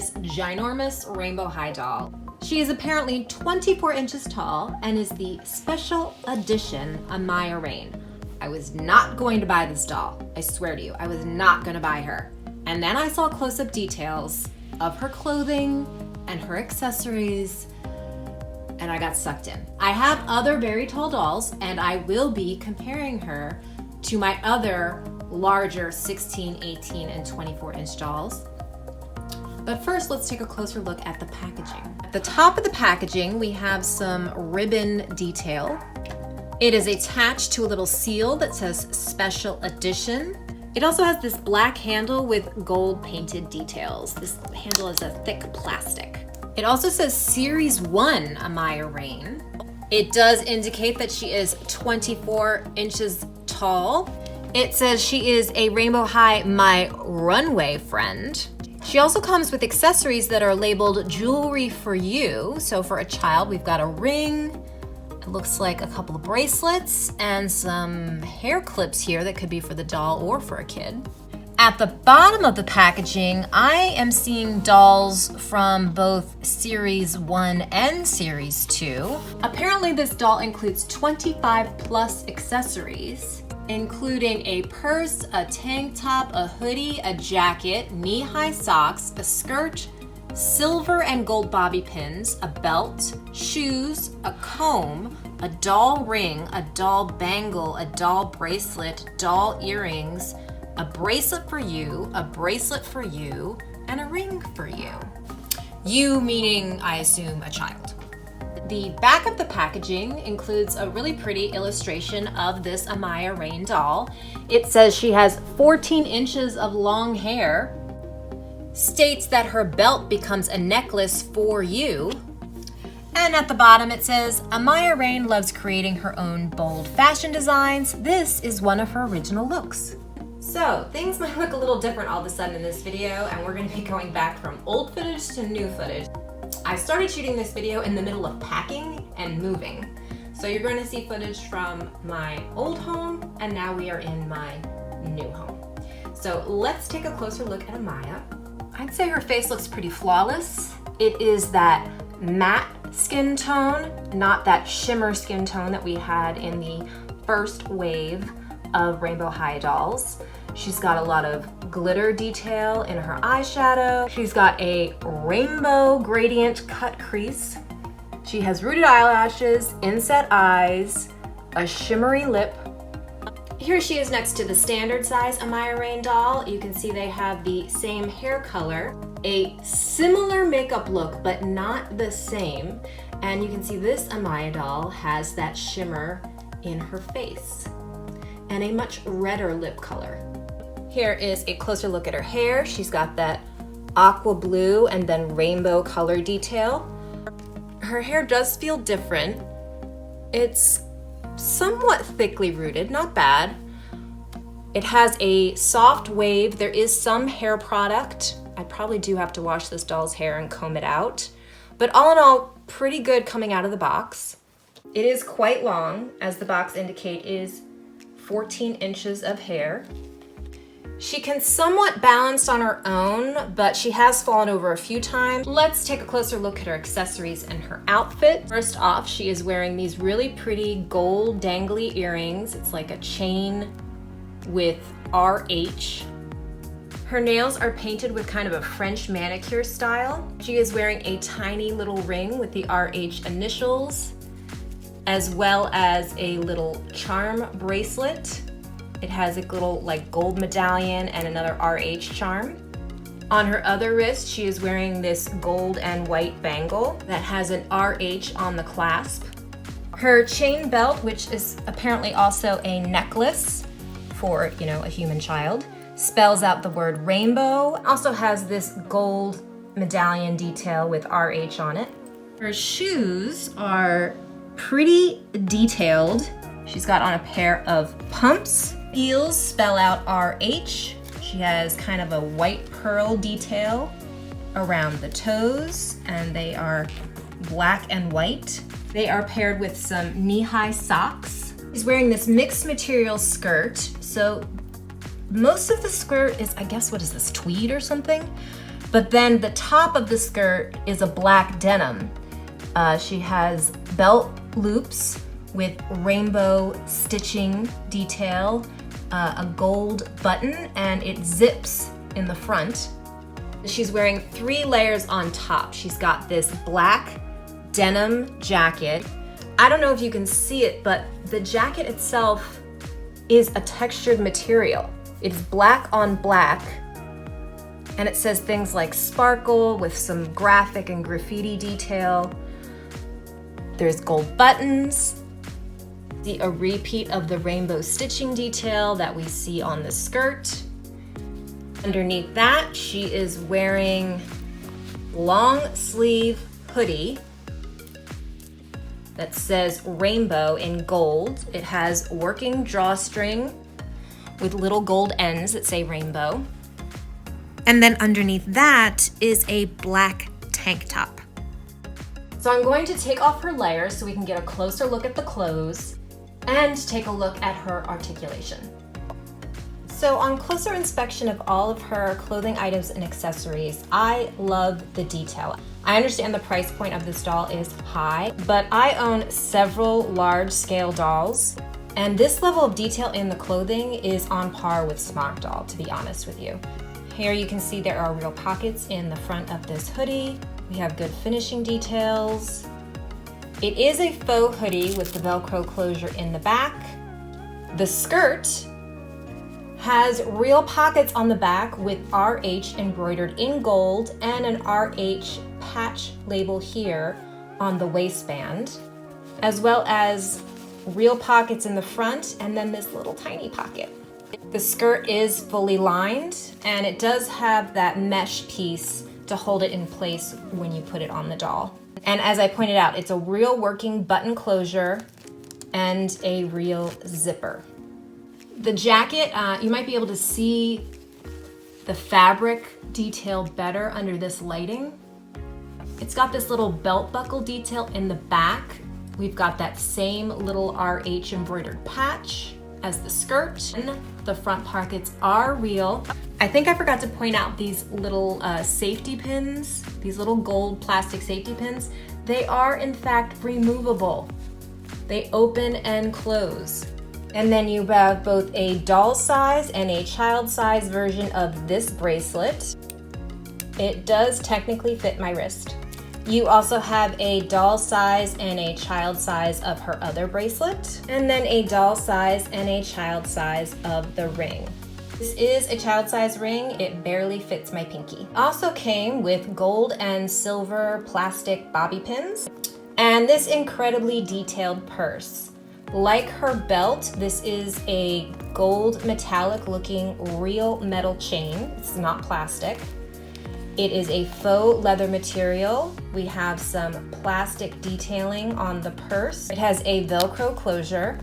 this ginormous rainbow high doll. She is apparently 24 inches tall and is the special edition Amaya Raine. I was not going to buy this doll. I swear to you, I was not gonna buy her. And then I saw close-up details of her clothing and her accessories, and I got sucked in. I have other very tall dolls, and I will be comparing her to my other larger 16, 18, and 24 inch dolls. But first, let's take a closer look at the packaging. At the top of the packaging, we have some ribbon detail. It is attached to a little seal that says Special Edition. It also has this black handle with gold painted details. This handle is a thick plastic. It also says Series 1 Amaya Raine. It does indicate that she is 24 inches tall. It says she is a Rainbow High My Runway friend. She also comes with accessories that are labeled jewelry for you. So for a child, we've got a ring. It looks like a couple of bracelets and some hair clips here that could be for the doll or for a kid. At the bottom of the packaging, I am seeing dolls from both Series 1 and Series 2. Apparently this doll includes 25 plus accessories, including a purse, a tank top, a hoodie, a jacket, knee-high socks, a skirt, silver and gold bobby pins, a belt, shoes, a comb, a doll ring, a doll bangle, a doll bracelet, doll earrings, a bracelet for you, a bracelet for you, and a ring for you. You meaning, I assume, a child. The back of the packaging includes a really pretty illustration of this Amaya Raine doll. It says she has 14 inches of long hair, states that her belt becomes a necklace for you, and at the bottom it says, Amaya Raine loves creating her own bold fashion designs. This is one of her original looks. So things might look a little different all of a sudden in this video, and we're gonna be going back from old footage to new footage. I started shooting this video in the middle of packing and moving. So you're going to see footage from my old home, and now we are in my new home. So let's take a closer look at Amaya. I'd say her face looks pretty flawless. It is that matte skin tone, not that shimmer skin tone that we had in the first wave of Rainbow High dolls. She's got a lot of glitter detail in her eyeshadow. She's got a rainbow gradient cut crease. She has rooted eyelashes, inset eyes, a shimmery lip. Here she is next to the standard size Amaya Raine doll. You can see they have the same hair color, a similar makeup look, but not the same. And you can see this Amaya doll has that shimmer in her face and a much redder lip color. Here is a closer look at her hair. She's got that aqua blue and then rainbow color detail. Her hair does feel different. It's somewhat thickly rooted, not bad. It has a soft wave. There is some hair product. I probably do have to wash this doll's hair and comb it out. But all in all, pretty good coming out of the box. It is quite long, as the box indicates is 14 inches of hair. She can somewhat balance on her own, but she has fallen over a few times. Let's take a closer look at her accessories and her outfit. First off, she is wearing these really pretty gold dangly earrings. It's like a chain with RH. Her nails are painted with kind of a French manicure style. She is wearing a tiny little ring with the RH initials, as well as a little charm bracelet. It has a little like gold medallion and another RH charm. On her other wrist, she is wearing this gold and white bangle that has an RH on the clasp. Her chain belt, which is apparently also a necklace for, a human child, spells out the word rainbow. Also has this gold medallion detail with RH on it. Her shoes are pretty detailed. She's got on a pair of pumps. Heels spell out RH. She has kind of a white pearl detail around the toes, and they are black and white. They are paired with some knee-high socks. She's wearing this mixed material skirt. So most of the skirt is, I guess, what is this, tweed or something? But then the top of the skirt is a black denim. She has belt loops with rainbow stitching detail, a gold button, and it zips in the front. She's wearing 3 layers on top. She's got this black denim jacket. I don't know if you can see it, but the jacket itself is a textured material. It's black on black, and it says things like sparkle with some graphic and graffiti detail. There's gold buttons, a repeat of the rainbow stitching detail that we see on the skirt. Underneath that, she is wearing long sleeve hoodie that says rainbow in gold. It has working drawstring with little gold ends that say rainbow. And then underneath that is a black tank top. So I'm going to take off her layers so we can get a closer look at the clothes and take a look at her articulation. So on closer inspection of all of her clothing items and accessories, I love the detail. I understand the price point of this doll is high, but I own several large-scale dolls, and this level of detail in the clothing is on par with Smart Doll, to be honest with you. Here you can see there are real pockets in the front of this hoodie. We have good finishing details. It is a faux hoodie with the Velcro closure in the back. The skirt has real pockets on the back with RH embroidered in gold and an RH patch label here on the waistband, as well as real pockets in the front and then this little tiny pocket. The skirt is fully lined, and it does have that mesh piece to hold it in place when you put it on the doll. And as I pointed out, it's a real working button closure and a real zipper. The jacket, you might be able to see the fabric detail better under this lighting. It's got this little belt buckle detail in the back. We've got that same little RH embroidered patch as the skirt. And the front pockets are real. I think I forgot to point out these little safety pins, these little gold plastic safety pins. They are in fact removable. They open and close. And then you have both a doll size and a child size version of this bracelet. It does technically fit my wrist. You also have a doll size and a child size of her other bracelet, and then a doll size and a child size of the ring. This is a child size ring. It barely fits my pinky. Also came with gold and silver plastic bobby pins, and this incredibly detailed purse. Like her belt, this is a gold metallic looking real metal chain. It's not plastic. It is a faux leather material. We have some plastic detailing on the purse. It has a Velcro closure.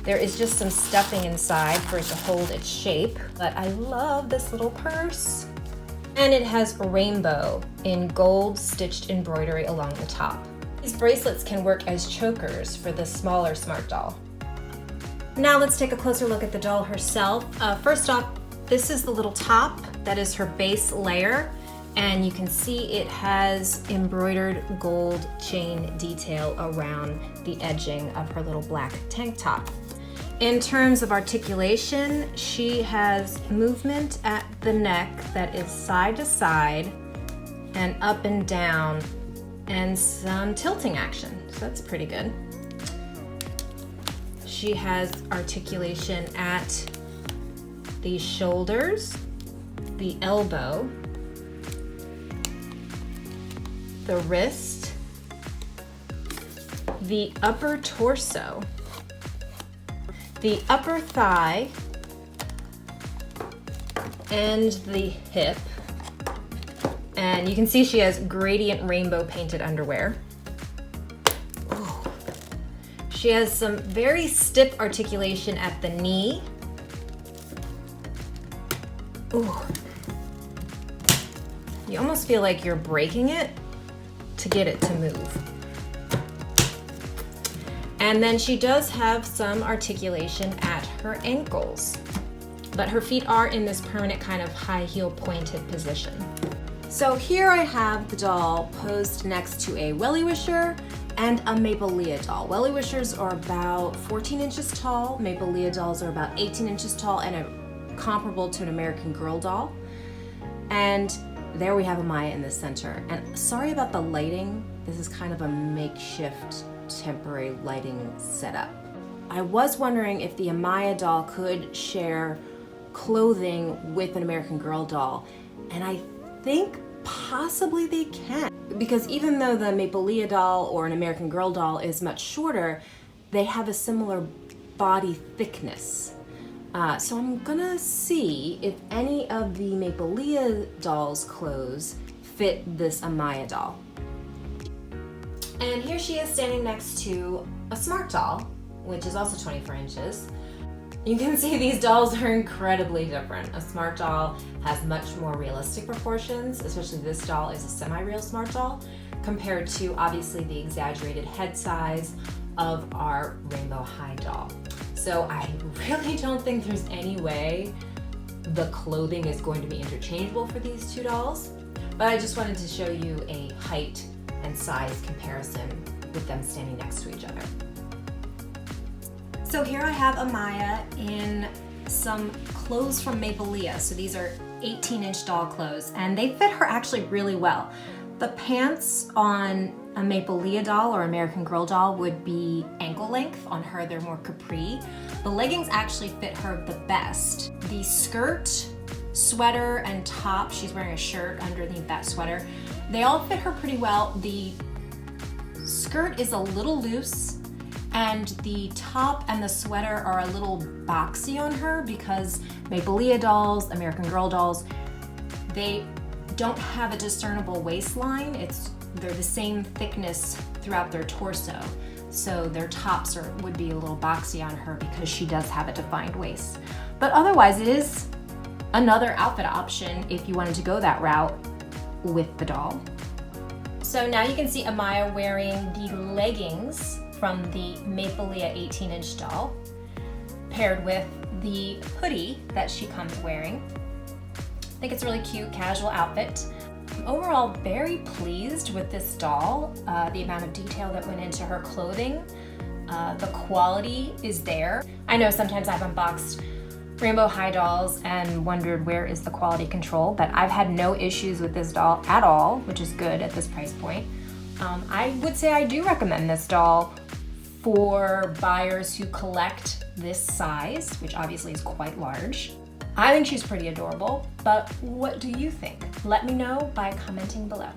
There is just some stuffing inside for it to hold its shape, but I love this little purse. And it has rainbow in gold stitched embroidery along the top. These bracelets can work as chokers for the smaller Smart Doll. Now let's take a closer look at the doll herself. First off, this is the little top. That is her base layer. And you can see it has embroidered gold chain detail around the edging of her little black tank top. In terms of articulation, she has movement at the neck that is side to side and up and down, and some tilting action, so that's pretty good. She has articulation at the shoulders, the elbow, the wrist, the upper torso, the upper thigh, and the hip. And you can see she has gradient rainbow painted underwear. Ooh. She has some very stiff articulation at the knee. Ooh. You almost feel like you're breaking it to get it to move. And then she does have some articulation at her ankles, but her feet are in this permanent kind of high heel pointed position. So here I have the doll posed next to a Wellie Wisher and a Maple Leah doll. Wellie Wishers are about 14 inches tall, Maple Leah dolls are about 18 inches tall, and are comparable to an American Girl doll. And there we have Amaya in the center. And sorry about the lighting, this is kind of a makeshift temporary lighting setup. I was wondering if the Amaya doll could share clothing with an American Girl doll, and I think possibly they can, because even though the Maple Leah doll or an American Girl doll is much shorter, they have a similar body thickness. So I'm gonna see if any of the Maple Leah doll's clothes fit this Amaya doll. And here she is standing next to a Smart doll, which is also 24 inches. You can see these dolls are incredibly different. A Smart doll has much more realistic proportions, especially this doll is a semi-real Smart doll, compared to obviously the exaggerated head size of our Rainbow High doll. So I really don't think there's any way the clothing is going to be interchangeable for these two dolls, but I just wanted to show you a height and size comparison with them standing next to each other. So here I have Amaya in some clothes from Maple Leah. So these are 18-inch doll clothes, and they fit her actually really well. The pants on a Maple Leah doll or American Girl doll would be ankle length. On her, they're more capri. The leggings actually fit her the best. The skirt, sweater, and top, she's wearing a shirt underneath that sweater, they all fit her pretty well. The skirt is a little loose, and the top and the sweater are a little boxy on her because Maple Leah dolls, American Girl dolls, they don't have a discernible waistline. They're the same thickness throughout their torso. So their tops would be a little boxy on her because she does have a defined waist. But otherwise, it is another outfit option if you wanted to go that route with the doll. So now you can see Amaya wearing the leggings from the Maple Leah 18-inch doll, paired with the hoodie that she comes wearing. I think it's a really cute, casual outfit. I'm overall very pleased with this doll, the amount of detail that went into her clothing. The quality is there. I know sometimes I've unboxed Rainbow High dolls and wondered where is the quality control, but I've had no issues with this doll at all, which is good at this price point. I would say I do recommend this doll for buyers who collect this size, which obviously is quite large. I think she's pretty adorable, but what do you think? Let me know by commenting below.